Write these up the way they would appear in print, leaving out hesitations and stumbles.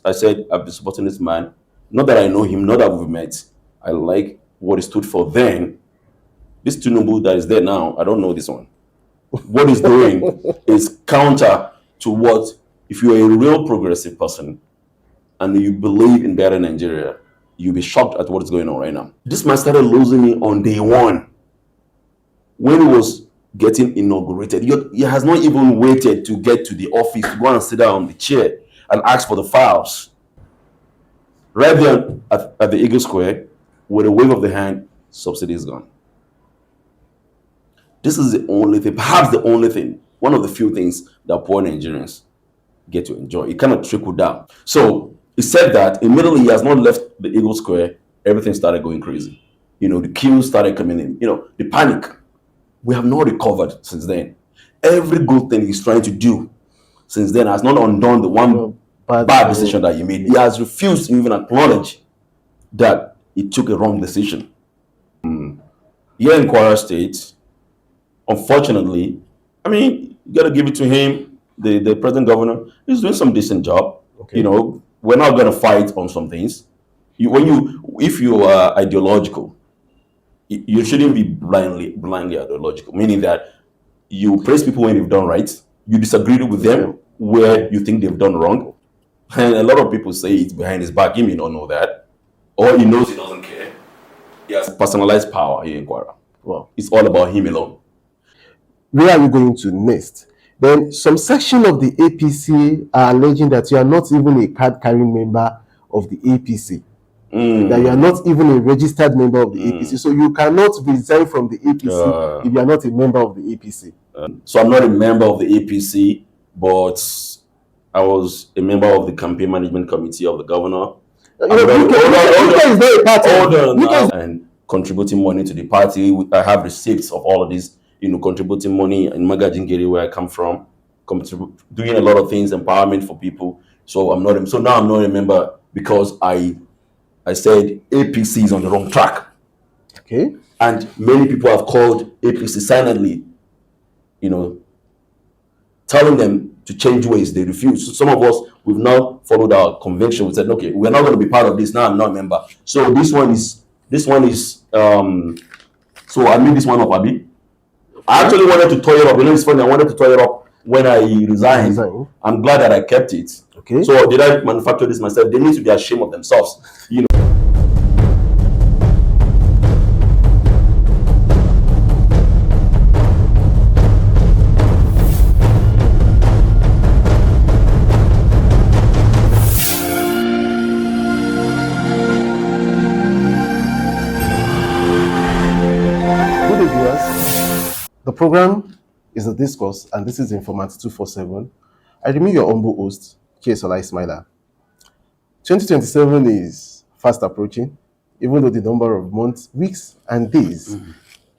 I said, I've been supporting this man. Not that I know him, not that we've met. I like what he stood for then. This Tinubu that is there now, I don't know this one. What he's doing is counter to what, if you're a real progressive person and you believe in better Nigeria, you'll be shocked at what's going on right now. This man started losing me on day one. When he was getting inaugurated, he has not even waited to get to the office to go and sit down on the chair and ask for the files. Right there at the Eagle Square, with a wave of the hand, subsidy is gone. This is the only thing, perhaps the only thing, one of the few things that poor Nigerians get to enjoy. It kind of trickled down. So he said that immediately he has not left the Eagle Square, everything started going crazy. The queues started coming in, the panic. We have not recovered since then. Every good thing he's trying to do since then has not undone the one bad decision that he made. He has refused to even acknowledge that he took a wrong decision. Here in Kwara State, unfortunately, you got to give it to him, the present governor. He's doing some decent job. Okay. We're not going to fight on some things. If you are ideological, you shouldn't be blindly ideological, meaning that you praise people when they've done right, you disagree with them where you think they've done wrong. And a lot of people say it's behind his back. He may not know that. Or he knows he doesn't care. He has personalized power here in Kwara. Well, it's all about him alone. Where are we going to next? Then some section of the APC are alleging that you are not even a card-carrying member of the APC. That you are not even a registered member of the APC. So you cannot resign from the APC if you are not a member of the APC. So I'm not a member of the APC, but I was a member of the campaign management committee of the governor. And contributing money to the party. I have receipts of all of this, contributing money in Magajingiri, where I come from, doing a lot of things, empowerment for people. So now I'm not a member because I said APC is on the wrong track. Okay. And many people have called APC silently, telling them to change ways. They refuse. So some of us, we've now followed our conviction. We said, okay, we're not going to be part of this. Now I'm not a member. So this one is so I made this one up, Abi. I actually wanted to toy it up. It's funny, I wanted to toy it up when I resigned. I'm glad that I kept it. Okay. So did I manufacture this myself? They need to be ashamed of themselves. The program is The Discourse, and this is Informant 247. I remain your humble host, K.Sola Ismaila. 2027 is fast approaching, even though the number of months, weeks, and days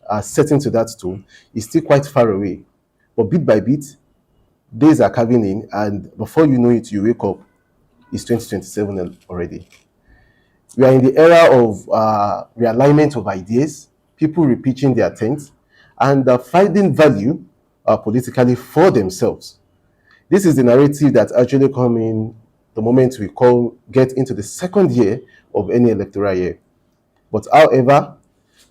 are setting to that tone. It's still quite far away. But bit by bit, days are coming in, and before you know it, you wake up, it's 2027 already. We are in the era of realignment of ideas, people repitching their things, and finding value politically for themselves. This is the narrative that actually comes in the moment we get into the second year of any electoral year. But however,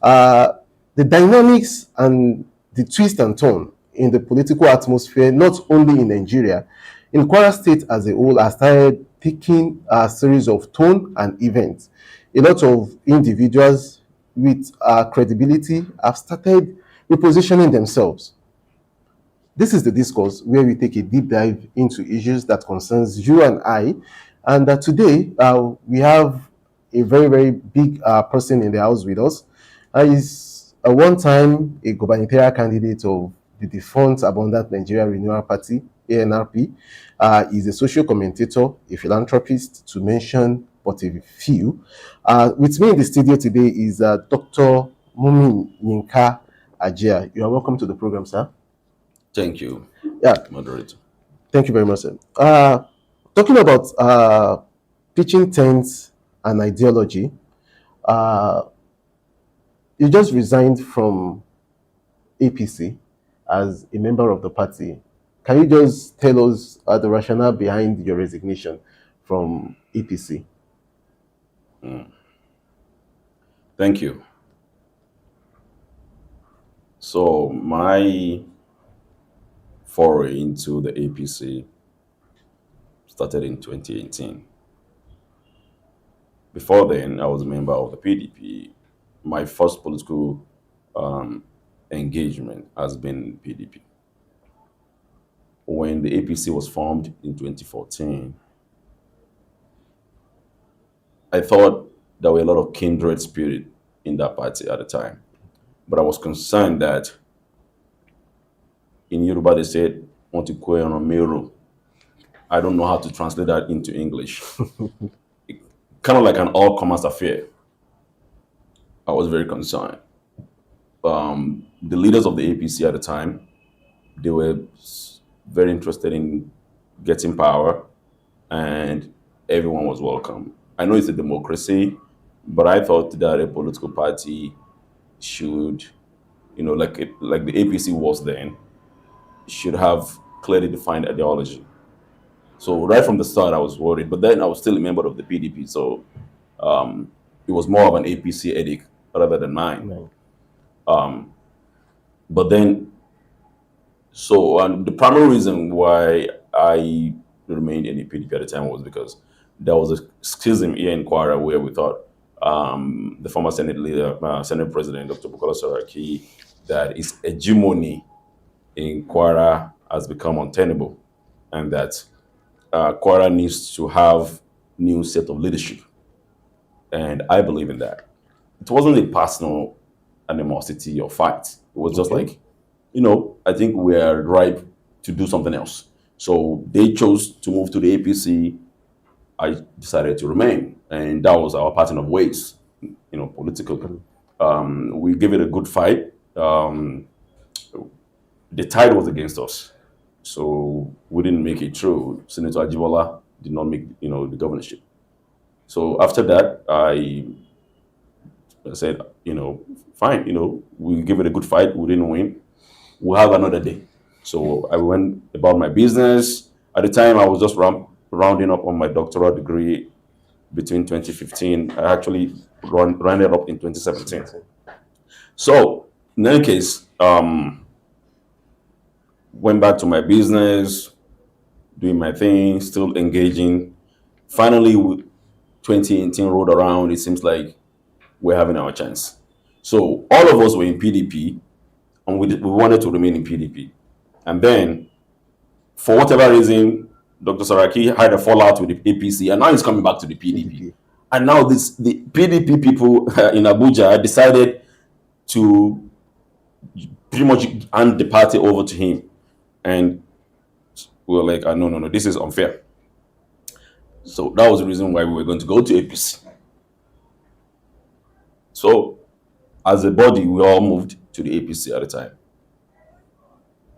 the dynamics and the twist and turn in the political atmosphere, not only in Nigeria, in Kwara State as a whole, has started taking a series of tone and events. A lot of individuals with credibility have started repositioning themselves. This is The Discourse, where we take a deep dive into issues that concerns you and I. And today, we have a very, very big person in the house with us. He's one time a gubernatorial candidate of the defunct Abundant Nigeria Renewal Party, ANRP. He's a social commentator, a philanthropist, to mention but a few. With me in the studio today is Dr. Yinka Ajia. You are welcome to the program, sir. Thank you. Yeah, moderator. Thank you very much, sir. Talking about pitching tents and ideology, you just resigned from APC as a member of the party. Can you just tell us the rationale behind your resignation from APC? Thank you. So my foray into the APC started in 2018. Before then, I was a member of the PDP. My first political um, engagement has been PDP. When the APC was formed in 2014, I thought there were a lot of kindred spirit in that party at the time. But I was concerned that in Yoruba they said, "Ontikwe on Mero." I don't know how to translate that into English. Kind of like an all commerce affair. I was very concerned. The leaders of the APC at the time, they were very interested in getting power, and everyone was welcome. I know it's a democracy, but I thought that a political party should, like the APC was then, should have clearly defined ideology. So right from the start, I was worried, but then I was still a member of the PDP, so it was more of an APC headache rather than mine. No. But then, so the primary reason why I remained in the PDP at the time was because there was a schism here in Kwara where we thought the former Senate leader, Senate President Dr. Bukola Saraki, that his hegemony in Kwara has become untenable, and that Kwara needs to have new set of leadership. And I believe in that. It wasn't a personal animosity or fight. It was just Okay. like, I think we are ripe to do something else. So they chose to move to the APC. I decided to remain, and that was our parting of ways, politically. We gave it a good fight. The tide was against us, so we didn't make it through. Senator Ajibola did not make, the governorship. So after that, I said, fine, we give it a good fight. We didn't win. We'll have another day. So I went about my business. At the time, I was just rounding up on my doctoral degree between 2015. I actually rounded up in 2017. So in any case, went back to my business, doing my thing, still engaging. Finally, 2018 rolled around. It seems like we're having our chance. So all of us were in PDP, and we wanted to remain in PDP. And then, for whatever reason, Dr. Saraki had a fallout with the APC, and now he's coming back to the PDP. And now the PDP people in Abuja decided to pretty much hand the party over to him. And we were like, no, this is unfair. So that was the reason why we were going to go to APC. So as a body, we all moved to the APC at the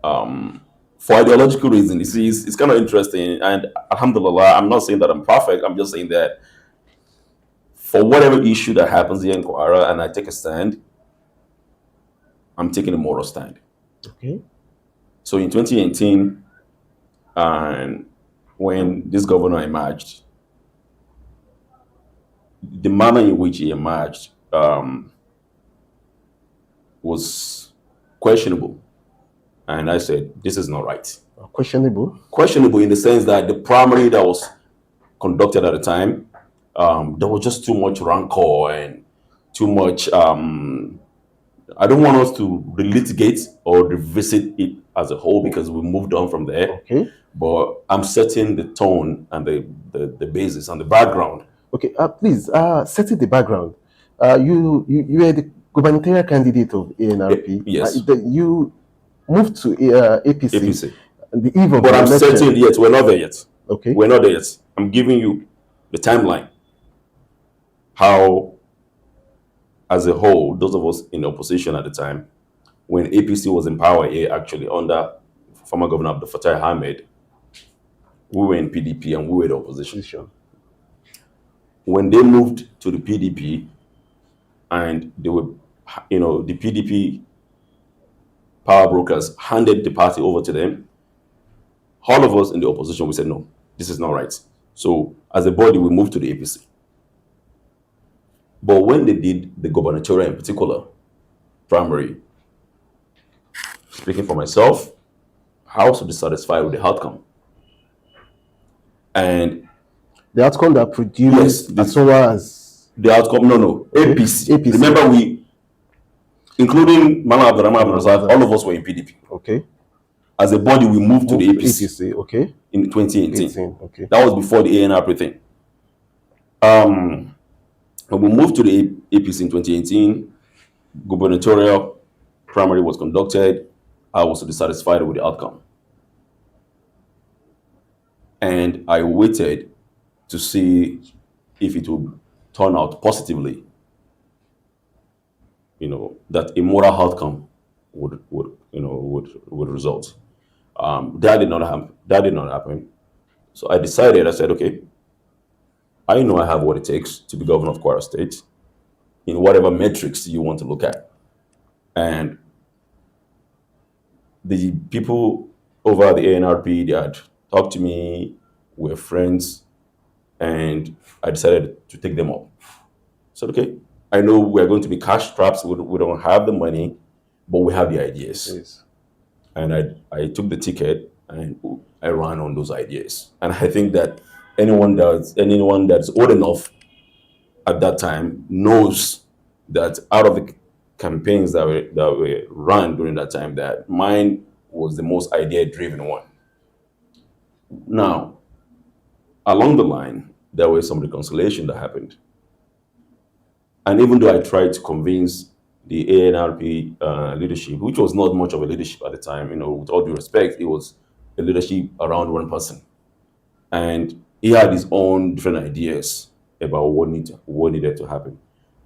time. For ideological reasons, you see, it's kind of interesting. And alhamdulillah, I'm not saying that I'm perfect. I'm just saying that for whatever issue that happens here in Kwara and I take a stand, I'm taking a moral stand. Okay. So in 2018, and when this governor emerged, the manner in which he emerged was questionable. And I said, this is not right. Questionable. Questionable in the sense that the primary that was conducted at the time, there was just too much rancor and too much. I don't want us to relitigate or revisit it as a whole because we moved on from there. Okay. But I'm setting the tone and the basis and the background. Okay. Please, setting the background. You were the gubernatorial candidate of ANRP. Yes. You moved to APC. APC. The eve of But the I'm election. setting yet. We're not there yet. Okay. We're not there yet. I'm giving you the timeline. How, as a whole, those of us in opposition at the time, when APC was in power here, actually under former Governor Abdulrazaq Ahmed, we were in PDP and we were the opposition. When they moved to the PDP and they were, the PDP power brokers handed the party over to them, all of us in the opposition, we said, no, this is not right. So as a body, we moved to the APC. But when they did the gubernatorial in particular primary, speaking for myself, I was dissatisfied with the outcome. And The outcome that produced yes, as well as the outcome, no, APC. APC. Remember, including Mala Abdulrazaq, all of us were in PDP. Okay. As a body, we moved to the APC okay. in 2018. Okay. That was before the ANRP thing. When we moved to the APC in 2018, gubernatorial primary was conducted. I was dissatisfied with the outcome. And I waited to see if it would turn out positively. That a moral outcome would result. That did not happen. That did not happen. So I decided. I said, okay, I know I have what it takes to be governor of Kwara State, in whatever metrics you want to look at. And the people over at the ANRP, they had talked to me, we're friends, and I decided to take them up. So okay, I know we're going to be cash strapped. We don't have the money, but we have the ideas. Yes. And I took the ticket and I ran on those ideas. And I think that anyone that's old enough at that time knows that out of the campaigns that were run during that time, that mine was the most idea-driven one. Now, along the line, there was some reconciliation that happened. And even though I tried to convince the ANRP leadership, which was not much of a leadership at the time, with all due respect, it was a leadership around one person. And he had his own different ideas about what needed to happen.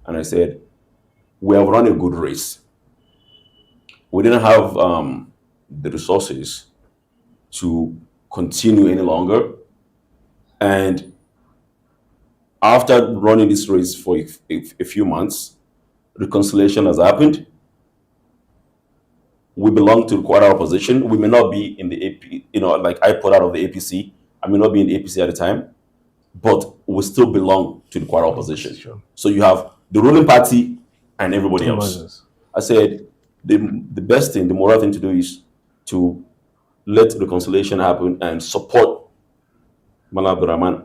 And I said, we have run a good race. We didn't have the resources to continue any longer. And after running this race for a few months, reconciliation has happened. We belong to the Kwara opposition. We may not be in the AP, like I put out of the APC. I may not be in the APC at the time, but we still belong to the Kwara opposition. Sure. So you have the ruling party and everybody else. I said the best thing, the moral thing to do is to let reconciliation happen and support Mala Abdurrahman,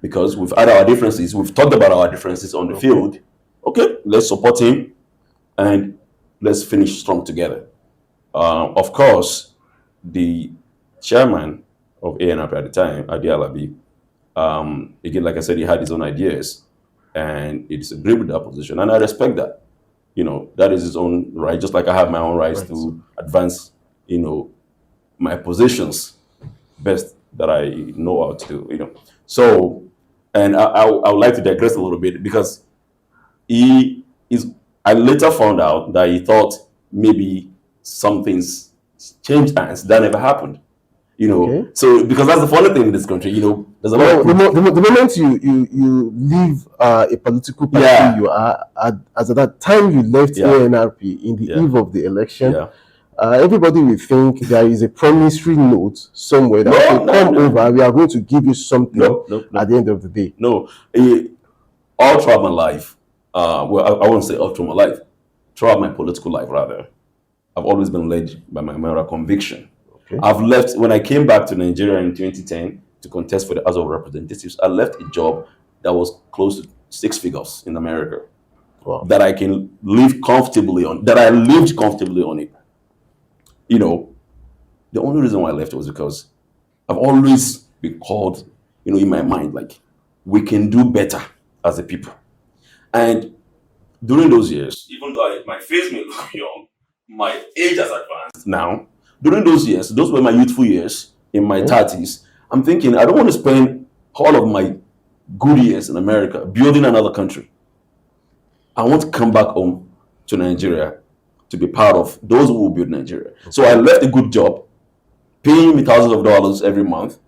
because we've had our differences. We've talked about our differences on the field. Okay, let's support him and let's finish strong together. Of course, the chairman of ANRP at the time, Adi Alabi, again, like I said, he had his own ideas and he disagreed with that position. And I respect that. That is his own right, just like I have my own rights to advance, my positions best that I know how to do, So, and I would like to digress a little bit because I later found out that he thought maybe something's changed hands. That never happened. So because that's the funny thing in this country, there's a lot of the moment you leave a political party, you are as at that time you left ANRP in the eve of the election. Everybody will think there is a promissory note somewhere that will come over. We are going to give you something at the end of the day. No, all throughout my life, well, I won't say all through my life, throughout my political life rather, I've always been led by my moral conviction. Okay. I've left, when I came back to Nigeria in 2010 to contest for the House of Representatives, I left a job that was close to 6 figures in America. Wow. That I can live comfortably on, that I lived comfortably on it. The only reason why I left was because I've always been called, in my mind, like, we can do better as a people. And during those years, even though my face may look young, my age has advanced now. During those years, those were my youthful years in my 30s. I'm thinking, I don't want to spend all of my good years in America building another country. I want to come back home to Nigeria to be part of those who will build Nigeria. Okay. So I left a good job, paying me thousands of dollars every month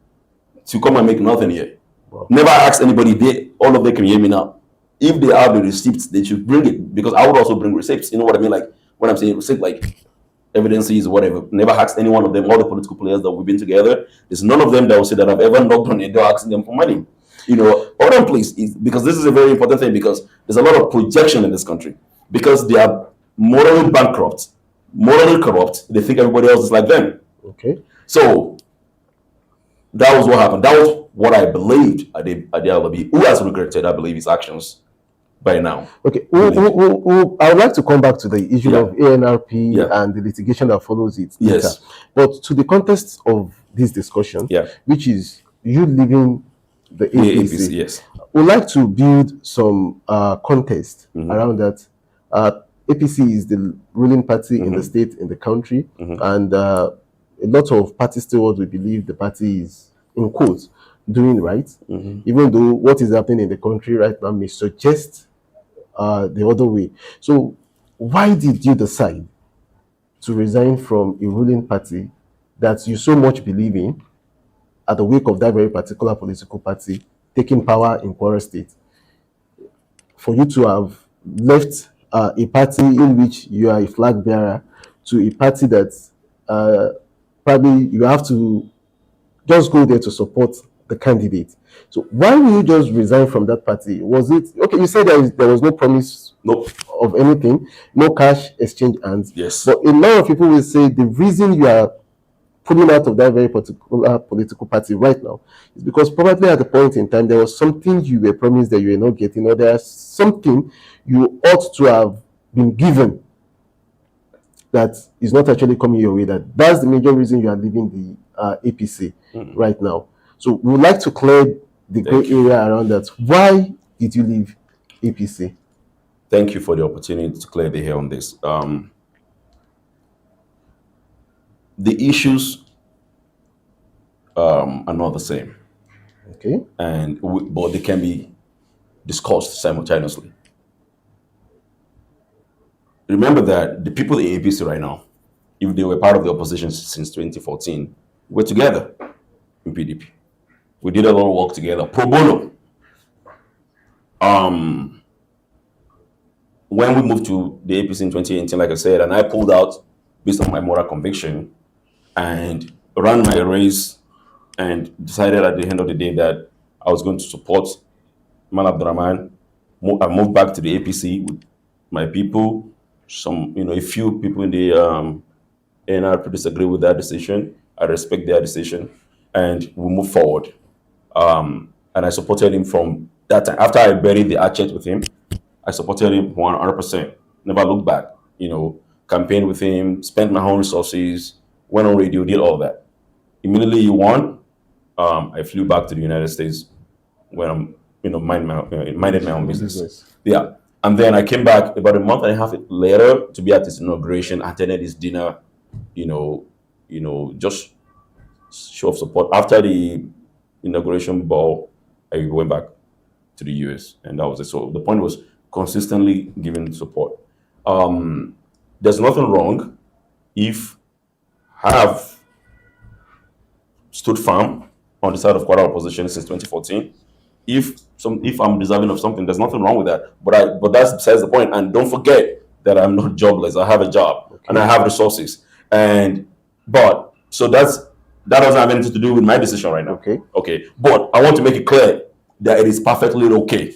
to come and make nothing here. Wow. Never asked anybody. All of them can hear me now. If they have the receipts, they should bring it, because I would also bring receipts. You know what I mean? Like when I'm saying receipt, like evidences, whatever. Never asked any one of them, all the political players that we've been together. There's none of them that will say that I've ever knocked on a door asking them for money. Hold on, please, because this is a very important thing, because there's a lot of projection in this country. Because they are morally bankrupt, morally corrupt, they think everybody else is like them. Okay. So that was what happened. That was what I believed Ade Alabi, who has regretted, I believe, his actions by now. Okay. I would like to come back to the issue of ANRP and the litigation that follows it. Yes. But to the context of this discussion, which is you leaving the APC, yes. We'd like to build some context around that. APC is the ruling party in the state, in the country, and a lot of party stewards will believe the party is, in quotes, doing right, even though what is happening in the country right now may suggest the other way. So why did you decide to resign from a ruling party that you so much believe in at the wake of that very particular political party taking power in Kwara State? For you to have left a party in which you are a flag bearer to a party that probably you have to just go there to support the candidate. So why will you just resign from that party? Was it okay? You said there was no promise of anything, no cash exchange hands. Yes. But a lot of people will say the reason you are pulling out of that very particular political party right now is because probably at the point in time there was something you were promised that you were not getting, or there's something you ought to have been given that is not actually coming your way. That's the major reason you are leaving the APC right now. So we would like to clear the gray area around that. Why did you leave APC? Thank you for the opportunity to clear the hair on this. The issues are not the same. Okay. But they can be discussed simultaneously. Remember that the people in APC right now, if they were part of the opposition since 2014, were together in PDP. We did a lot of work together, pro bono. When we moved to the APC in 2018, like I said, and I pulled out based on my moral conviction and ran my race and decided at the end of the day that I was going to support Man Abdurrahman. I moved back to the APC with my people. A few people in the NRP disagree with that decision. I respect their decision, and we move forward. And I supported him from that time. After I buried the hatchet with him, I supported him 100%. Never looked back. Campaigned with him, spent my own resources, went on radio, did all that. Immediately he won, I flew back to the United States when I'm, minded my own business. Yeah. And then I came back about a month and a half later to be at his inauguration, attended his dinner, just show of support. After the inauguration ball, I went back to the US, and that was it. So the point was consistently giving support. There's nothing wrong if I have stood firm on the side of Kwara opposition since 2014. If I'm deserving of something, there's nothing wrong with that. But that's besides the point. And don't forget that I'm not jobless. I have a job and I have resources. So that doesn't have anything to do with my decision right now. Okay. But I want to make it clear that it is perfectly okay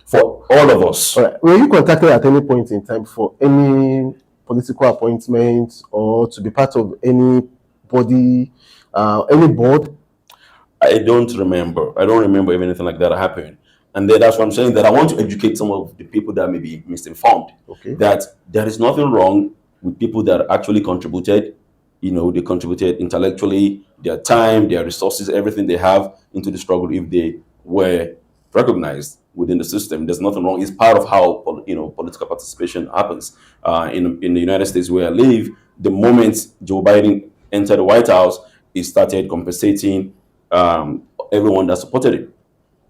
for all of us. All right. Were you contacted at any point in time for any political appointment or to be part of any body, any board? I don't remember. I don't remember if anything like that happened. And then that's what I'm saying, that I want to educate some of the people that may be misinformed. That there is nothing wrong with people that actually contributed. They contributed intellectually, their time, their resources, everything they have into the struggle. If they were recognized within the system, there's nothing wrong. It's part of how political participation happens. In the United States where I live, the moment Joe Biden entered the White House, he started compensating everyone that supported him,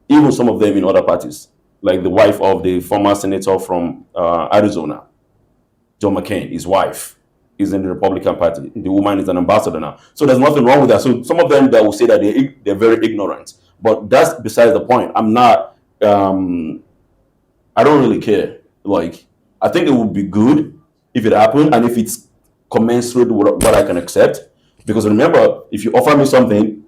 even some of them in other parties, like the wife of the former senator from Arizona, John McCain. His wife is in the Republican Party. The woman is an ambassador now. So there's nothing wrong with that. So some of them that will say that they're very ignorant, but that's besides the point. I'm not. I don't really care. I think it would be good if it happened, and if it's commensurate with what I can accept. Because remember, if you offer me something,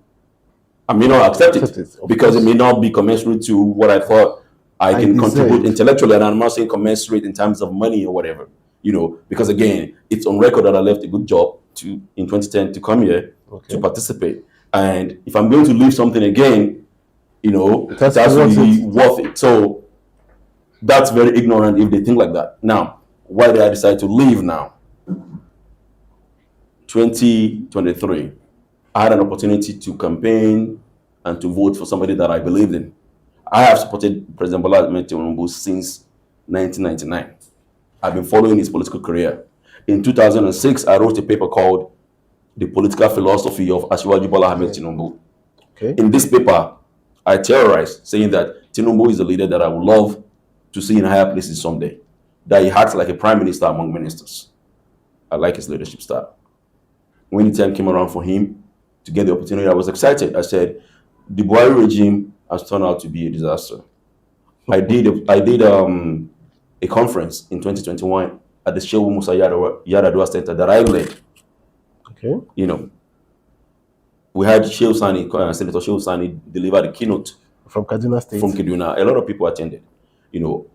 I may not accept Accept it it, of because it course. may not be commensurate to what I thought I I can contribute deserve. intellectually, and I'm not saying commensurate in terms of money or whatever. Because again, it's on record that I left a good job in 2010 to come here to Okay. participate. And if I'm going to leave something again, It it has to be has to worth be it. worth it. So that's very ignorant if they think like that. Now, why did I decide to leave now? 2023, I had an opportunity to campaign and to vote for somebody that I believed in. I have supported President Bola Ahmed Tinubu since 1999. I've been following his political career. In 2006, I wrote a paper called The Political Philosophy of Asiwaju Bola Ahmed Tinubu. Okay. In this paper, I terrorized, saying that Tinubu is a leader that I would love to see in higher places someday, that he acts like a prime minister among ministers. I like his leadership style. When the time came around for him to get the opportunity, I was excited. I said, the Buhari regime has turned out to be a disaster. I did a conference in 2021 at the Shehu Musa Yaradua Center that I led. Okay. We had Senator Shehu Sani deliver the keynote From Kaduna State. from Kaduna. A lot of people attended.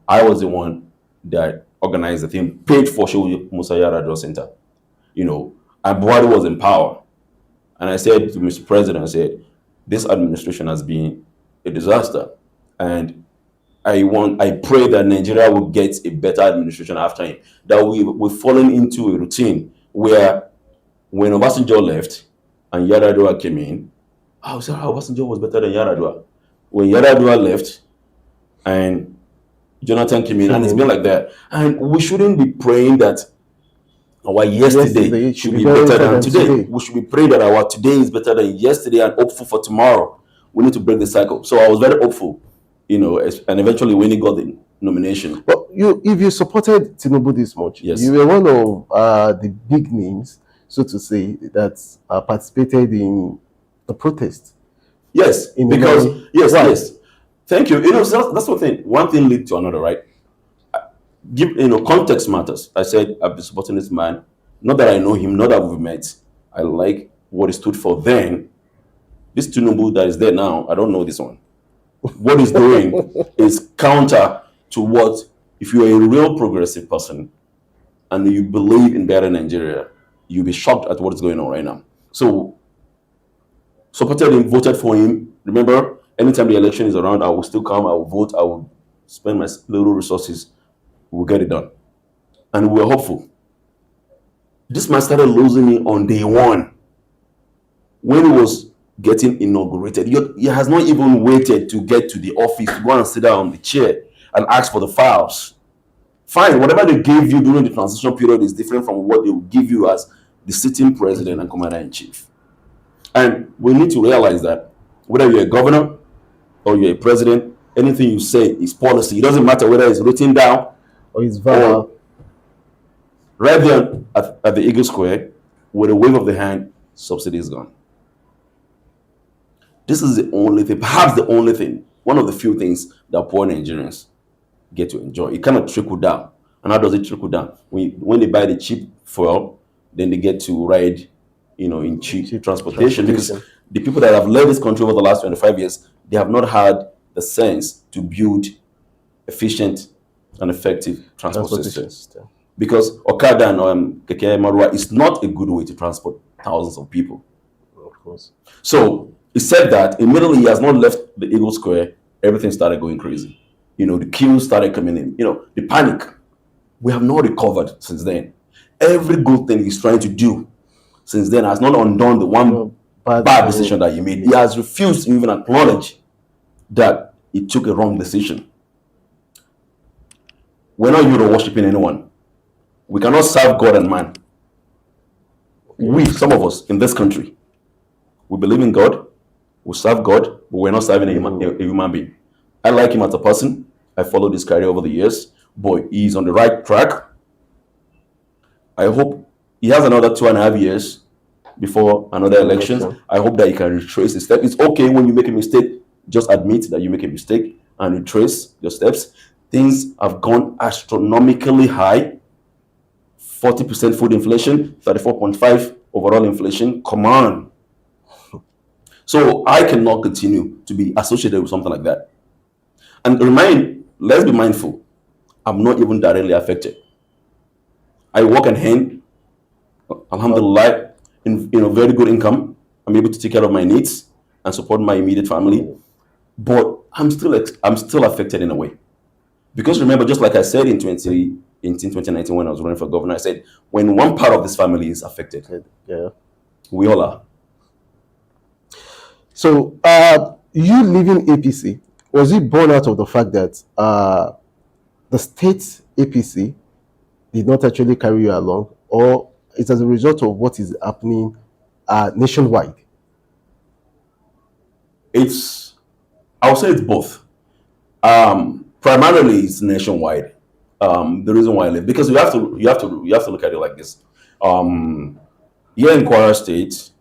I was the one that organized the thing, paid for Shehu Musa Yaradua Center. And Buhari was in power. And I said to Mr. President, I said, this administration has been a disaster. And I pray that Nigeria will get a better administration after him. That we've fallen into a routine where when Obasanjo left and Yaradua came in, I said, Obasanjo was better than Yaradua. When Yaradua left and Jonathan came in, and it's been like that. And we shouldn't be praying that our yesterday should be better than today. We should be praying that our today is better than yesterday and hopeful for tomorrow. We need to break the cycle. So I was very hopeful, and eventually when he got the nomination. But if you supported Tinubu this much, Yes. you were one of the big names, so to say, that participated in the protest. Yes, yes. Thank you. That's one thing. One thing leads to another, right? Context matters. I said I've been supporting this man. Not that I know him, not that we've met. I like what he stood for then. This Tinubu that is there now, I don't know this one. What he's doing is counter to what, if you're a real progressive person and you believe in better Nigeria, you'll be shocked at what's going on right now. So, supported him, voted for him. Remember, anytime the election is around, I will still come, I will vote, I will spend my little resources, we'll get it done. And we're hopeful. This man started losing me on day one. When he was getting inaugurated, he has not even waited to get to the office to go and sit down on the chair and ask for the files. Fine, whatever they gave you during the transition period is different from what they will give you as the sitting president and commander-in-chief. And we need to realize that whether you're a governor or you're a president, anything you say is policy. It doesn't matter whether it's written down or it's verbal. Right there at the Eagle Square, with a wave of the hand, subsidy is gone. This is the only thing, perhaps the only thing, one of the few things that poor Nigerians get to enjoy. It kind of trickle down. And how does it trickle down? When they buy the cheap fuel, then they get to ride, in cheap transportation. Because the people that have led this country over the last 25 years, they have not had the sense to build efficient and effective transport system. Because Okada and Keke Marua is not a good way to transport thousands of people. Of course. So he said that immediately he has not left the Eagle Square, everything started going crazy. The queues started coming in. The panic. We have not recovered since then. Every good thing he's trying to do since then has not undone the one bad decision that he made. He has refused to even acknowledge that he took a wrong decision. We're not here worshiping anyone. We cannot serve God and man. We, some of us in this country, we believe in God, we serve God, but we're not serving a human being. I like him as a person. I followed his career over the years. Boy, he's on the right track. I hope he has another 2.5 years before another election. I hope that he can retrace his steps. It's okay when you make a mistake, just admit that you make a mistake and retrace your steps. Things have gone astronomically high 40% food inflation, 34.5 overall inflation. Come on. So I cannot continue to be associated with something like that. And let's be mindful, I'm not even directly affected. I work in hand, alhamdulillah, in a very good income. I'm able to take care of my needs and support my immediate family. But I'm still affected in a way. Because remember, just like I said in 2019 when I was running for governor, I said, when one part of this family is affected, we all are. So, you leaving APC, was it born out of the fact that the state APC did not actually carry you along, or it's as a result of what is happening nationwide? I'll say it's both. Primarily, it's nationwide. The reason why I live, because you have to look at it like this. Here in Kwara State,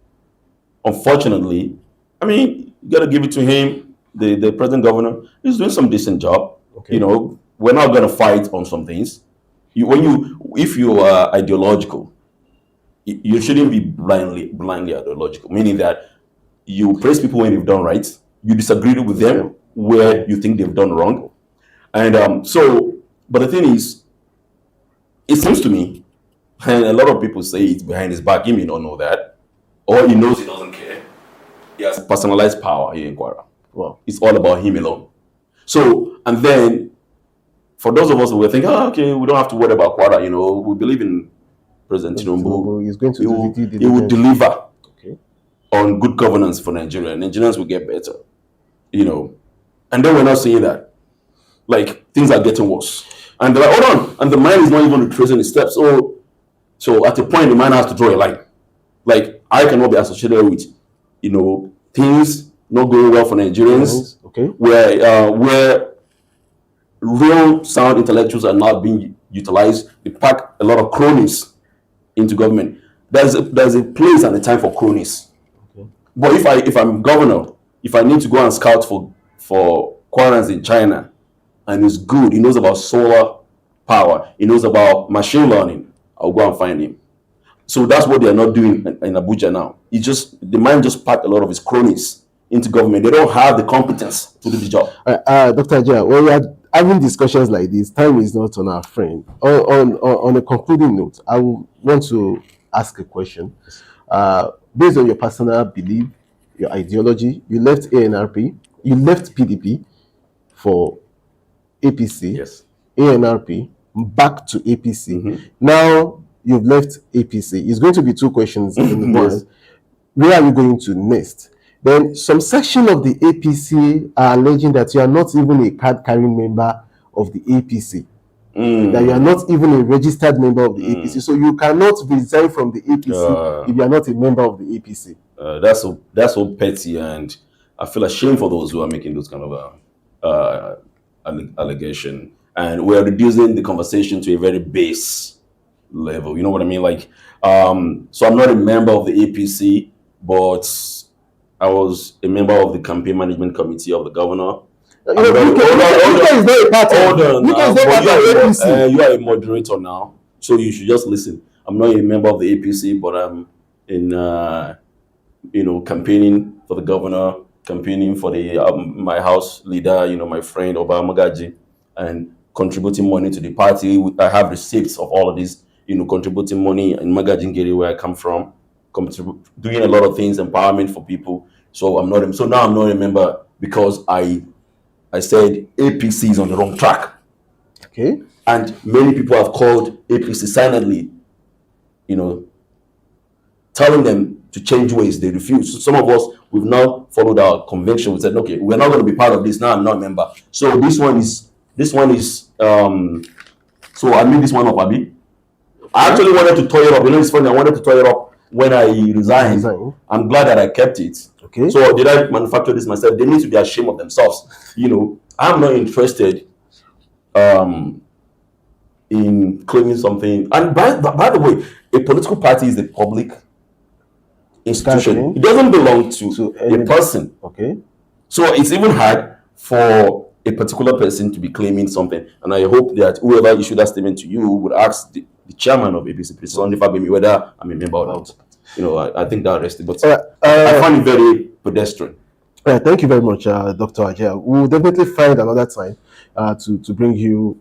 unfortunately, I mean, you got to give it to him. The present governor is doing some decent job. Okay. You know, we're not going to fight on some things. If you are ideological, you shouldn't be blindly ideological. Meaning that you praise people when they've done right, you disagree with them where you think they've done wrong, and But the thing is, it seems to me, and a lot of people say it's behind his back. He may not know that, or he knows he doesn't care. He has personalized power here in Kwara. Wow. It's all about him alone. So, and then, for those of us who were thinking, okay, we don't have to worry about Kwara, we believe in President Tinubu. He's going to he will deliver okay. on good governance for Nigeria. Nigerians will get better, And then we're not seeing that. Like, things are getting worse. And they're like, hold on. And the man is not even retracing his steps. So at a point, the man has to draw a line. Like, I cannot be associated with, things not going well for Nigerians. Okay. Where real sound intellectuals are not being utilized. They pack a lot of cronies into government. There's a place and a time for cronies. Okay. But if I'm governor, if I need to go and scout for Kwarans in China, and he's good, he knows about solar power, he knows about machine learning, I'll go and find him. So that's what they're not doing in Abuja now. The man just packed a lot of his cronies into government. They don't have the competence to do the job. Dr. Ajia, when we are having discussions like this, time is not on our friend. On a concluding note, I want to ask a question. Based on your personal belief, your ideology, you left ANRP, you left PDP for APC, yes. ANRP, back to APC. Mm-hmm. Now you've left APC. It's going to be two questions in one. Yes. Where are you going to next? Then some section of the APC are alleging that you are not even a card-carrying member of the APC. That you are not even a registered member of the APC. So you cannot resign from the APC if you are not a member of the APC. That's so petty, and I feel ashamed for those who are making those kind of allegation. And we're reducing the conversation to a very base level. You know what I mean? Like, so I'm not a member of the APC, but I was a member of the campaign management committee of the governor. You are a moderator now, so you should just listen. I'm not a member of the APC, but I'm in, campaigning for the governor, campaigning for the my house leader, my friend Obama Gaji, and contributing money to the party. I have receipts of all of this, contributing money in Magajingiri, where I come from, doing a lot of things, empowerment for people. So now I'm not a member because I said APC is on the wrong track. Okay. And many people have called APC silently, telling them to change ways. They refuse. So some of us, we've now followed our convention. We said, okay, we're not going to be part of this. Now I'm not a member. So this one is, so I made this one up, Abi. I actually wanted to toy it up. It's funny, I wanted to toy it up when I resigned. I'm glad that I kept it. Okay. So did I manufacture this myself? They need to be ashamed of themselves. I'm not interested in claiming something. And by the way, a political party is a public institution. It doesn't belong to a person. Okay. So it's even hard for a particular person to be claiming something. And I hope that whoever issued that statement to you would ask the chairman of APC, President Bola, whether I'm a member or not. I think that arrested, but All right. I find it very pedestrian. All right, thank you very much, Dr. Ajia. We'll definitely find another time to bring you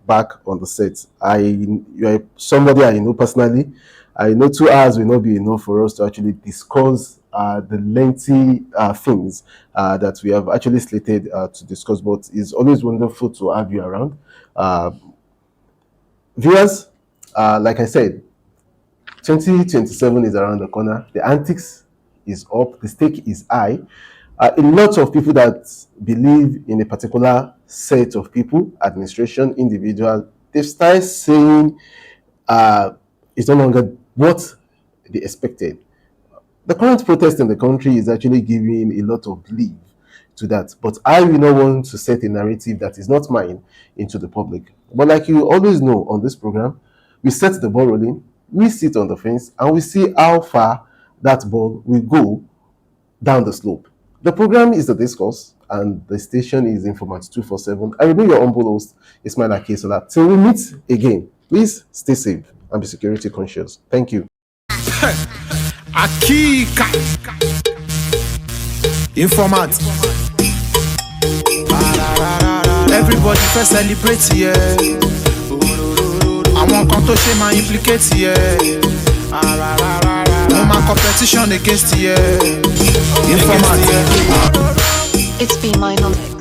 back on the set. You are somebody I know personally. I know 2 hours will not be enough for us to actually discuss the lengthy things that we have actually slated to discuss, but it's always wonderful to have you around. Viewers, like I said, 2027 is around the corner. The antics is up. The stake is high. A lot of people that believe in a particular set of people, administration, individual, they've started saying it's no longer what they expected. The current protest in the country is actually giving a lot of belief to that. But I will not want to set a narrative that is not mine into the public. But like you always know on this program, we set the ball rolling, we sit on the fence, and we see how far that ball will go down the slope. The program is The Discourse, and the station is Informat 247. I will be your humble host, Ismail Akesola. Till we meet again, please stay safe and be security conscious. Thank you. Akika Informat. Everybody first celebrate, yeah. I want kan tó ṣe máa implicate, yeah. No my competition against, yeah. Informat. It's been my knowledge.